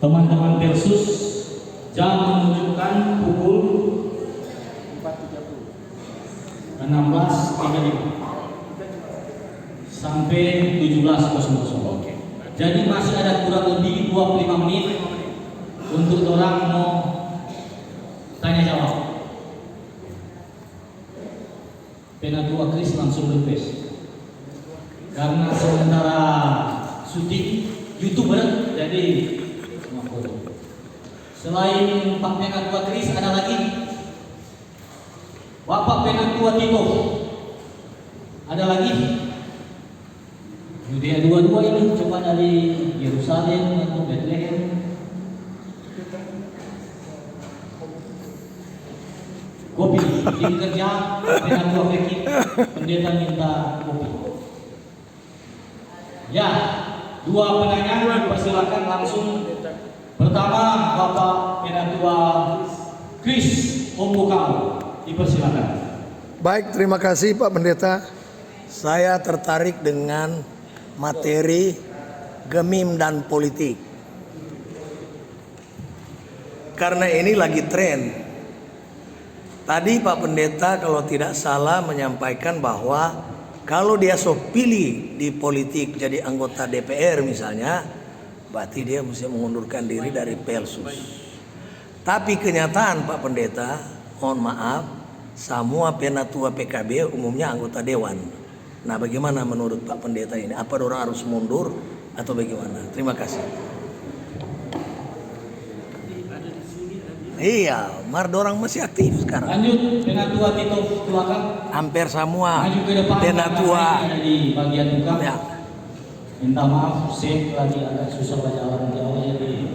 teman-teman Persus, jam menunjukkan pukul 16.35 sampai 17.00. Jadi masih ada kurang lebih 25 menit untuk orang mau tanya jawab. Penatua Kris langsung request. Karena sementara syuting YouTuber, jadi semua foto. Selain Pak Penatua Kris ada lagi Bapak Penatua Tito. Ada lagi. Dia dua-dua ini coba dari Yerusalem atau Bethlehem. Kopi, tim kerja Penatua Feki, pendeta minta kopi. Ya, dua penanya persilakan langsung. Pertama Bapak Penatua Kris Ombokamo, dipersilakan. Baik, terima kasih Pak Pendeta. Saya tertarik dengan materi gemim dan politik. Karena ini lagi tren. Tadi Pak Pendeta kalau tidak salah menyampaikan bahwa kalau dia pilih di politik jadi anggota DPR misalnya, berarti dia mesti mengundurkan diri dari Persus. Tapi kenyataan Pak Pendeta, mohon maaf, semua penatua PKB umumnya anggota dewan. Nah, bagaimana menurut Pak Pendeta ini? Apa orang harus mundur atau bagaimana? Terima kasih. Iya, Mardorang masih aktif sekarang. Lanjut, Penatua Tito, silakan. Hampir semua Maju ke depan. penatua Ada di bagian buka. ya, Minta maaf, Sep lagi agak susah baca orang Jawa jadi.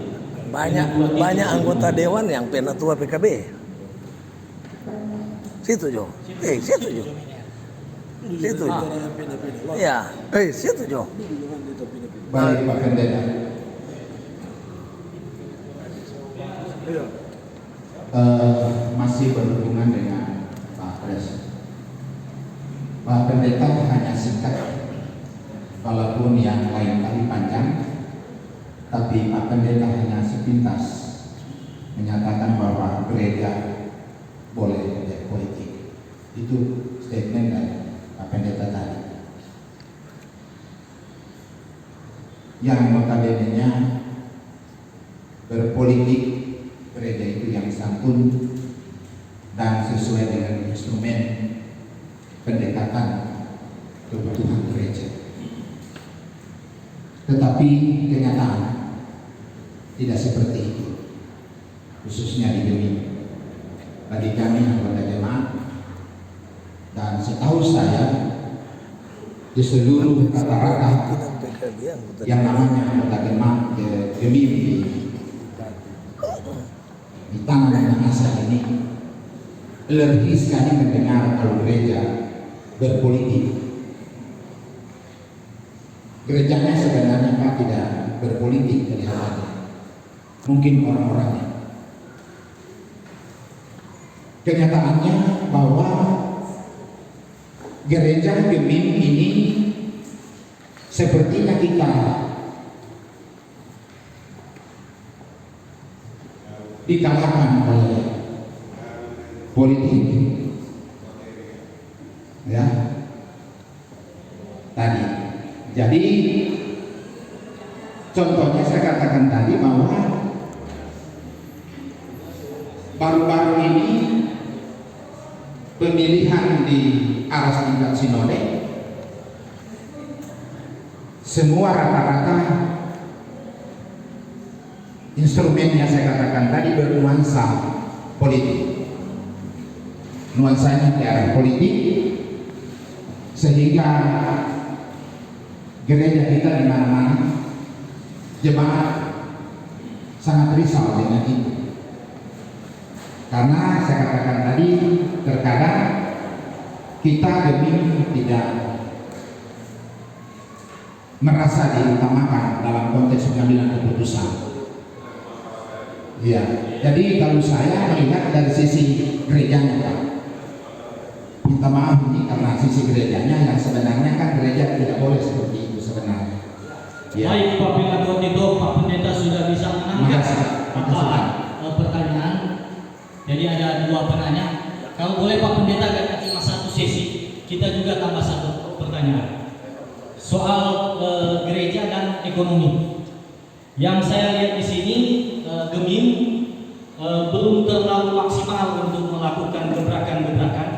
banyak anggota dewan yang penatua PKB. Situ Jo. Situ Jo. Situ Jo. Ya, situ Jo. Baik Pak Pendeta. Masih berhubungan dengan Pak Pres. Pak Pendeta hanya singkat, walaupun yang lain kali panjang, tapi Pak Pendeta hanya sepintas menyatakan bahwa gereja boleh berpolitik. Itu statement dari Pak Pendeta tadi. Yang notabene-nya berpolitik gereja itu yang santun dan sesuai dengan instrumen pendekatan kebutuhan gereja. Tetapi kenyataan tidak seperti itu, khususnya di Gemim. Bagi kami anggota jemaat, dan setahu saya di seluruh rata-rata yang namanya anggota jemaat Gemim di tanah Makassar ini alergi sekali mendengar kalau gereja berpolitik. Gerejanya sebenarnya Pak tidak berpolitik kelihatannya, mungkin orang-orangnya. Kenyataannya bahwa gereja Gemim ini sepertinya kita dikalahkan oleh politik, ya tadi. Jadi contohnya saya katakan tadi bahwa baru-baru ini pemilihan di aras tingkat sinode, semua rata-rata instrumennya saya katakan tadi bernuansa politik, nuansanya ke arah politik, sehingga gereja kita di mana-mana jemaat sangat risau dengan itu. Karena saya katakan tadi, terkadang kita Gemim tidak merasa diutamakan dalam konteks pengambilan keputusan. Ya, jadi kalau saya melihat dari sisi gerejanya Pak, minta maaf ini karena sisi gerejanya yang sebenarnya kan gereja tidak boleh seperti itu sebenarnya. Ya. Baik Pak Penatua Tito, Pak Pendeta sudah Kalau boleh Pak Pendeta agak cuma satu sesi, kita juga tambah satu pertanyaan soal gereja dan ekonomi. Yang saya lihat di sini Gemim belum terlalu maksimal untuk melakukan gebrakan-gebrakan,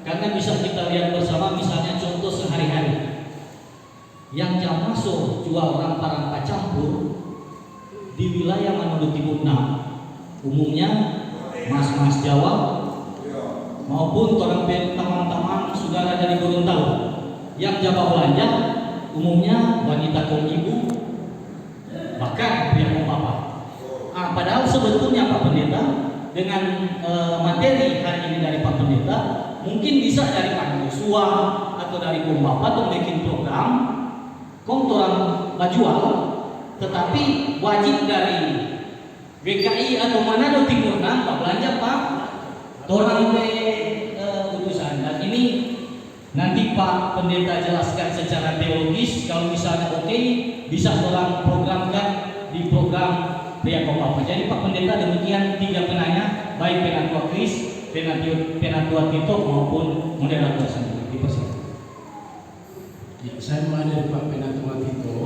karena bisa kita lihat bersama misalnya contoh sehari-hari yang jam masuk jual rempah-rempah campur di wilayah Manado Timur 6, umumnya mas-mas Jawa maupun orang teman-teman saudara dari Gorontalo yang Jawa belanja, umumnya wanita kaum ibu, bahkan pria kaum bapak. Padahal sebetulnya Pak Pendeta dengan materi hari ini dari Pak Pendeta mungkin bisa dari Pak Yosua atau dari kaum bapak untuk bikin program kontoran bajual, tetapi wajib dari GKI atau Manado Timur Pak belanja Pak orang utusan. Dan ini nanti Pak Pendeta jelaskan secara teologis. Kalau misalnya oke, bisa orang programkan di program pria kaum bapak. Jadi Pak Pendeta demikian 3 penanya, baik Penatua Kris, Penatua Tito maupun moderator sendiri. Dipersilakan. Ya, saya mengenai Pak Penatua Tito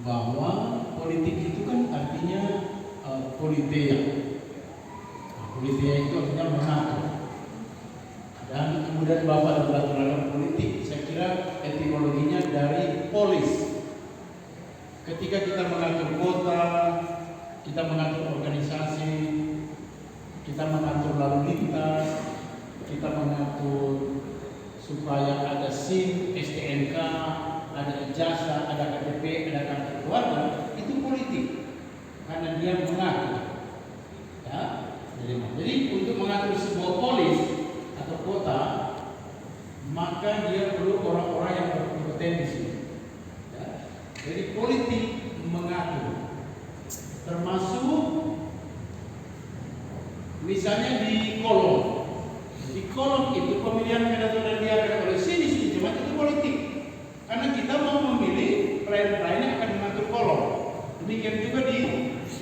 bahwa politik itu kan artinya politea. Politea itu artinya mengatur. Dan kemudian Bapak adalah terhadap politik. Saya kira etimologinya dari polis. Ketika kita mengatur kota, kita mengatur organisasi, kita mengatur lalu lintas, kita mengatur supaya ada SIM, STNK, ada ijazah, ada KTP, ada kartu keluarga, itu politik. Karena dia mengatur. Ya, jadi untuk mengatur sebuah polis atau kota, maka dia perlu orang-orang yang berkompetensi. Ya. Jadi politik mengatur, termasuk misalnya di kolom. Di kolom itu pemilihan Penatua dan Diaken oleh sini cuma itu politik. Karena kita mau memilih klien-klien yang akan mengatur kolom. Demikian juga di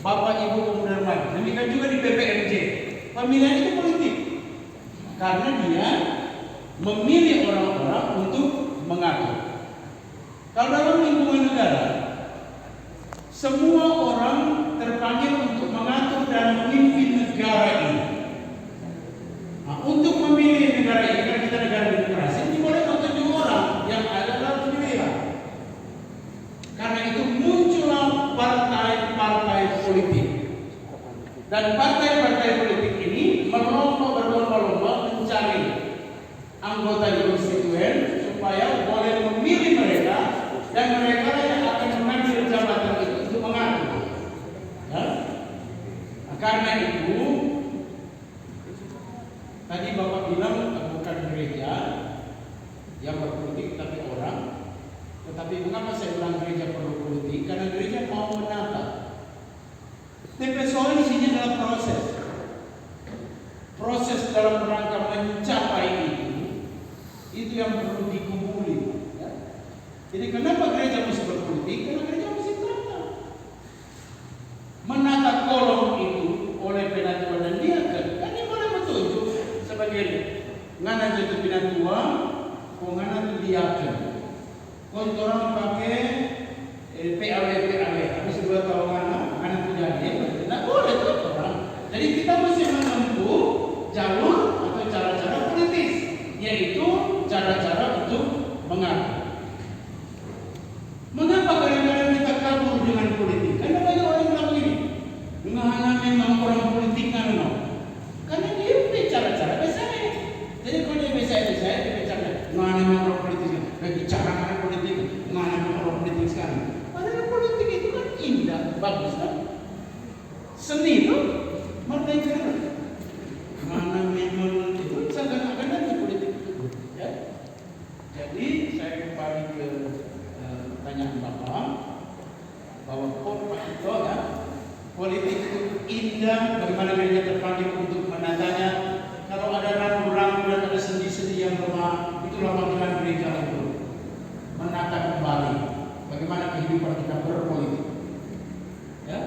Bapak Ibu Pemuda Remaja. Demikian juga di BPMJ. Pemilihan itu politik. Karena dia memilih orang-orang untuk mengatur. Kalau dalam lingkungan negara, semua orang terpanggil untuk mengatur dan memimpin negara ini. Nah, untuk memilih negara ini, karena kita negara demokrasi, ini boleh 7 orang yang ada dalam pemilihan. Karena itu muncullah partai-partai politik. Dan partai-partai politik ini berlomba-lomba mencari anggota konstituen supaya boleh memilih mereka, dan mereka yang akan mengambil jabatan itu untuk mengatur. Ya? Nah, karena itu tadi Bapak bilang bukan gereja yang berpolitik tapi orang. Tetapi mengapa saya bilang gereja perlu politik? Karena gereja mau menata. TPSO di sini adalah proses dalam rangka mencapai itu yang perlu dikumpuli. Ya? Jadi kenapa gereja mesti berpolitik? Karena gereja mesti menata. Menata kolom itu oleh Penatua dan Diaken. Kan dia boleh menunjuk sebagai ngana jadi Penatua, ngana itu Diaken. Kontoran pakai PAW. Habis 2 tahun ngana itu jadi. Nah boleh tuh orang. Jadi kita mesti menempuh jalur atau cara-cara politis, yaitu cara-cara untuk mengatur. Mengapa kadang-kadang kita kabur dengan politik? Karena banyak orang bilang begini, ngana memang orang politik ngana. Karena dia punya cara-cara biasanya. Jadi kalau dia biasa dia bicara ngana memang orang politik. Bicara ngana politik, ngana memang orang politik sekarang. Padahal politik itu kan indah, bagus kan? Seni itu merdeka. Ngana memang itu seakan-akan di politik itu. Ya. Jadi saya kembali ke pertanyaan Bapak bahwa Pak itu ya, politik itu indah. Bagaimana gereja terpanggil untuk menatanya. Kalau ada ragu-ragu dan ada sendi-sendi yang lemah, itulah panggilan gereja untuk menata kembali bagaimana kehidupan kita berpolitik. Ya.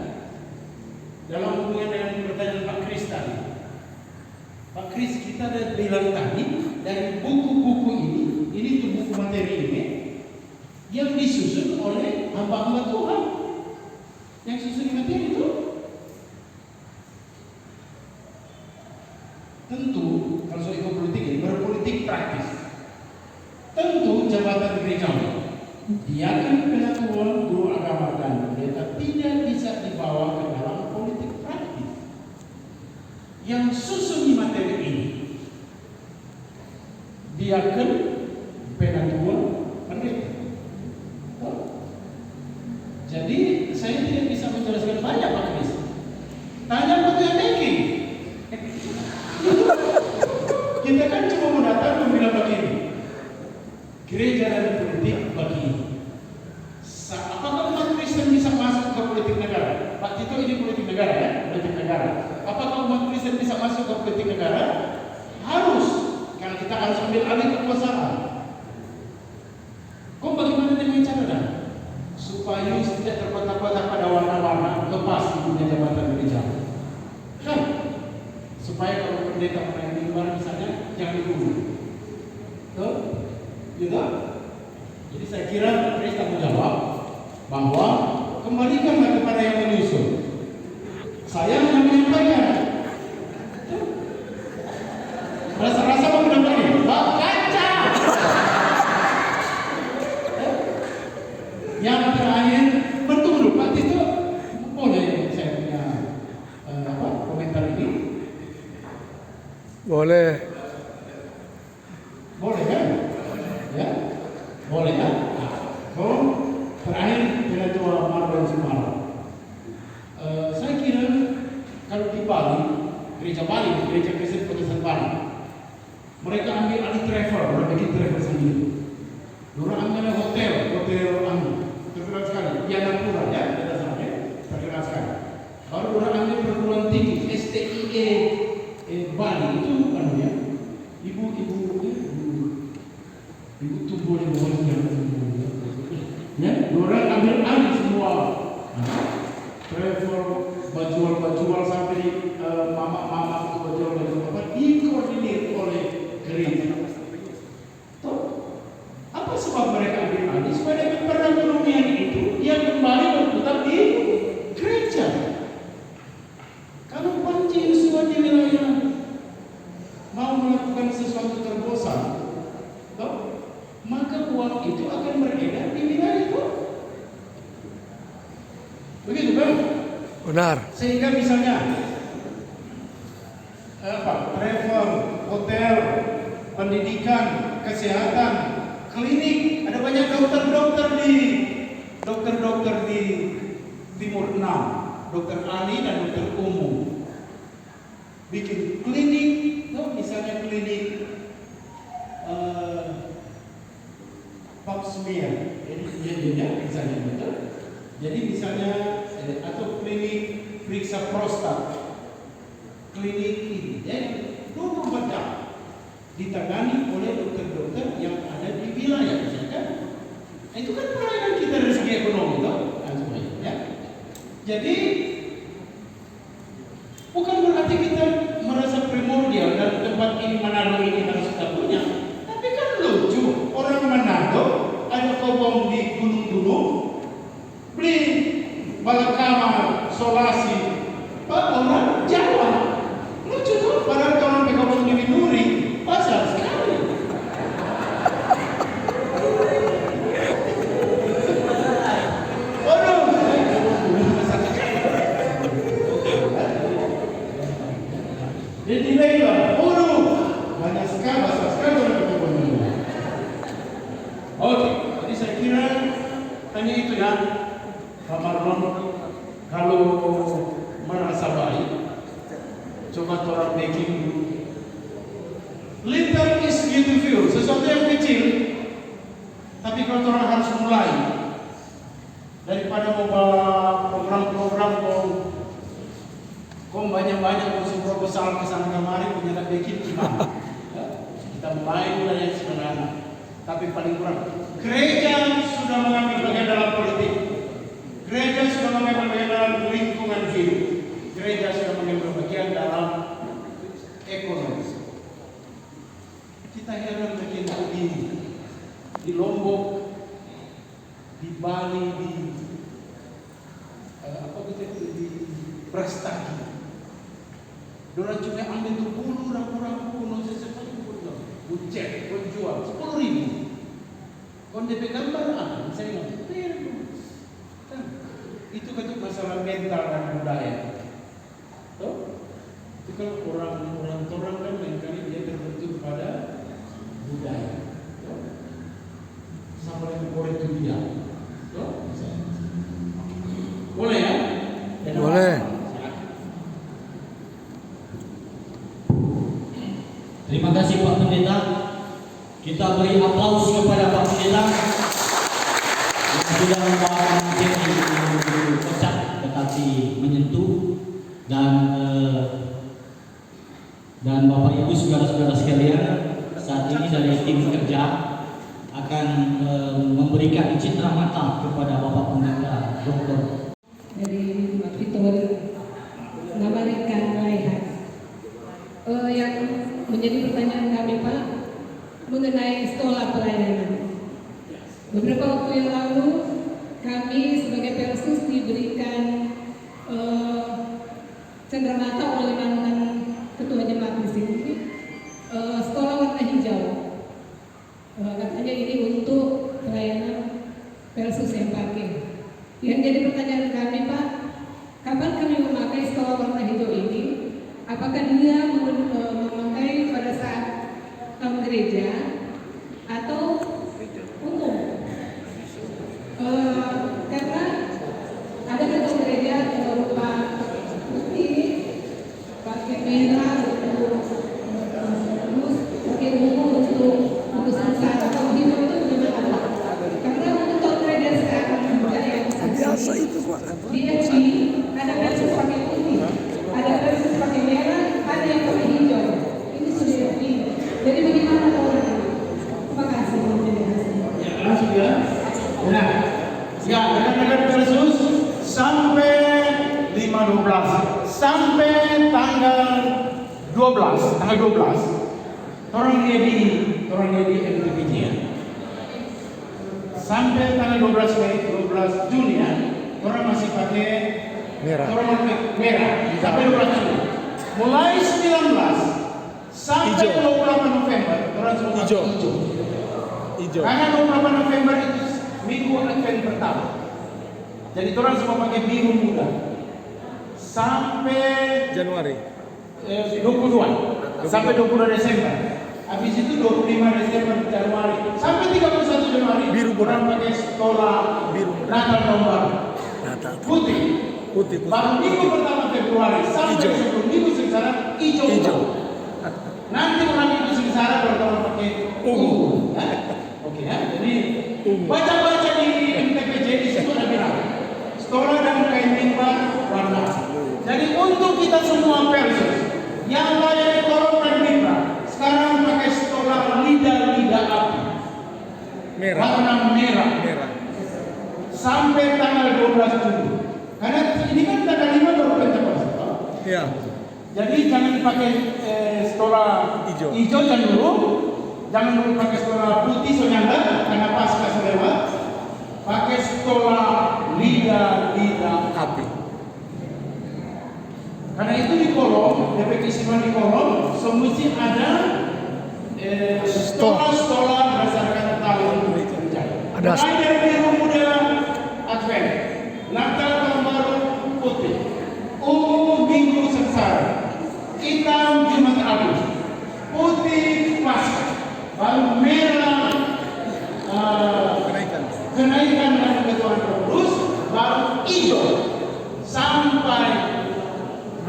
Dalam hubungan dengan pertanyaan Pak Kris tadi, Pak Kris, kita ada bilang tadi dari buku-buku ini tuh buku materi ini yang disusun oleh hamba-hamba Tuhan. Yang susun materi itu tentu kalau soal politik ini berpolitik praktis. Tentu jabatan gereja dia kan penatuan guru agama dan pendeta tidak bisa dibawa ke dalam politik praktis. Yang susun materi ini dia kan penatuan pendeta. Jadi saya tidak bisa menjelaskan banyak Pak Kris. Tanya Pak Meki. Kita kan cuma mau datang membilang begini. Gereja dan politik begini. Apakah umat Kristen bisa masuk ke politik negara? Pak Tito ini politik negara ya, politik negara. Apakah umat Kristen bisa masuk ke politik negara? Harus, karena kita harus ambil alih kekuasaan. Kok bagaimana dengan caranya? Supaya tidak terkotak-kotak pada warna-warna, lepas punya jabatan gereja. Kan? Supaya kalau pendeta pernah di luar misalnya jangan dibunuh. Tuh, gitu. Jadi saya kira Kris tanggung jawab bahwa kembalikanlah kepada yang menyusun. Saya hanya menyampaikan. Rasa-rasa mau mendampingi, Pak kaca. Yang terakhir bertunggu Pak Tito, boleh saya punya komentar ini? Boleh. Boleh kan? Ya, boleh kan? Nah, terakhir Ketua Marwan Sumara. Saya kira kalau di Bali, gereja Bali, gereja Kristen Protestan Bali, mereka ambil alih travel, mereka bikin travel sendiri. Mereka ambil hotel terkenal sekali, Yanapura ya, terkenal sekali. Baru orang ambil perguruan tinggi, STIE Bali itu kan ya, ibu tumbuh di bawahnya. Ya, orang ambil alih semua. Travel, bajual sampai mama bajual apa dikoordinir oleh gereja. Tuh, apa sebab mereka ambil alih? Supaya dengan perekonomian itu dia kembali berputar di gereja. Kalau Panji Yosua di wilayah mau melakukan sesuatu terbosan, maka uang itu akan beredar di wilayah itu. Begitu kan? Benar. Sehingga misalnya travel, hotel, pendidikan, kesehatan, klinik, ada banyak dokter-dokter di Timur Enam, dokter ahli dan dokter umum. Bikin klinik, misalnya klinik pap smear, misalnya betul. Jadi misalnya atau klinik periksa prostat, klinik ini, 24 jam ditangani oleh dokter-dokter yang ada di wilayah, misalkan. Itu kan pelayanan kita dari segi ekonomi, ya. Jadi bukan berarti kita merasa primordial dan tempat ini Manado ini harus kita punya, tapi kan lucu orang Manado ada kobong di gunung-gunung beli bala kamar solasi, Pak orang Jawa lucu tuh, padahal orang kobong di Widuri pasar sekali. Jadi nilailah, banyak sekali, besar sekali orang kebun ini. Oke, jadi saya kira hanya itu ya, Pak Marlon. Kalau merasa baik, coba orang baking dulu. Little is beautiful, sesuatu yang kecil, tapi kalau orang harus mulai, daripada mau program-program kok banyak-banyak kursi proposal kesana kemari punya bikin gimana? Kita mulai dari yang sebenarnya, tapi paling kurang gereja sudah mengambil bagian dalam politik, gereja sudah mengambil bagian dalam lingkungan hidup, gereja sudah mengambil bagian dalam ekonomi. di prestasi. Dorang cuma ambil tu bulu, orang kuno sesuatu pun bucet, pun jual 10.000. Kon DP gambar apa? Saya nggak kan itu kan masalah mental dan budaya. Tuh, itu kan orang kan kali dia terbentuk pada budaya. Tuh, sampai yang boleh itu dia. Tuh, boleh ya? Boleh. Terima kasih Pak Pendeta. Kita beri aplaus kepada Pak Pendeta yang sudah membawakan materi yang kocak tetapi menyentuh, dan Bapak Ibu saudara-saudara sekalian, saat ini dari tim kerja akan memberikan citra mata kepada Bapak Pendeta Dr. dari Pak Victor nama rekan Raihan. Yang menjadi pertanyaan kami Pak mengenai sekolah pelayanan. Beberapa waktu yang lalu kami sebagai Persus diberikan cenderamata oleh mantan ketua jemaat di sini sekolah warna hijau. Katanya ini untuk pelayanan Persus yang pakai. Yang jadi pertanyaan kami Pak, kapan kami memakai sekolah warna hijau ini? Apakah dia memakai pada saat tahun gereja atau umum? Karena ada tahun gereja berupa putih, pakai merah untuk pakai ungu untuk usaha atau hijau itu bagaimana? Karena untuk tahun gereja sekarang Biasa itu Pak. di FB ada versus pakai putih, ada versus pakai merah, ada yang pakai hijau. Ini sudah FB. Jadi bagaimana orang? Terima kasih. Ya, langsung ya. Nah, ya, rekan-rekan Persus sampai 5/12 sampai tanggal 12, orang dia di MTPJ ya. Sampai tanggal 12 Juni ya, orang masih pakai Merah. orang pakai merah sampai 12 Juni. Mulai 19 sampai 28 November orang semua pakai hijau. Karena 28 November itu minggu Advent pertama. Jadi orang semua pakai biru muda. Sampai Januari 22 sampai 22 Desember. Habis itu 25 Desember Januari sampai 31 Januari Biru muda. orang pakai sekolah Biru muda. Natal nomor Natal. putih. Baru minggu pertama Februari sampai Hijau. sebelum minggu sengsara hijau. Nanti orang minggu sengsara baru orang pakai ungu. Ya? Oke ya. Jadi baca-baca di MTPJ di situ ada bilang sekolah dan kain mimbar warna. Jadi untuk kita semua Persus yang layani kolom dan mimbar sekarang pakai sekolah lidah api warna merah sampai tanggal 12 Juli. Karena ini kan tanggal 5 baru Pentakosta. Ya. Jadi jangan dipakai sekolah hijau jangan dulu pakai sekolah putih soalnya karena pasca selewat. Pakai sekolah lidah Api. Karena itu di kolom, DP keisiman di kolom, semesti ada sekolah-sekolah berdasarkan tahun kerja. Ada. Mulai dari biru muda Advent, Natal tahun baru putih, ungu minggu sengsara, hitam Jumat Agung, putih Paskah, baru merah kenaikan dan kebetulan terus, baru hijau sampai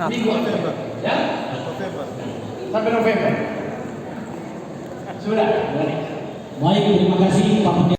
minggu November, ya? Sampai November. Sudah. Baik, terima kasih Pak Pendeta.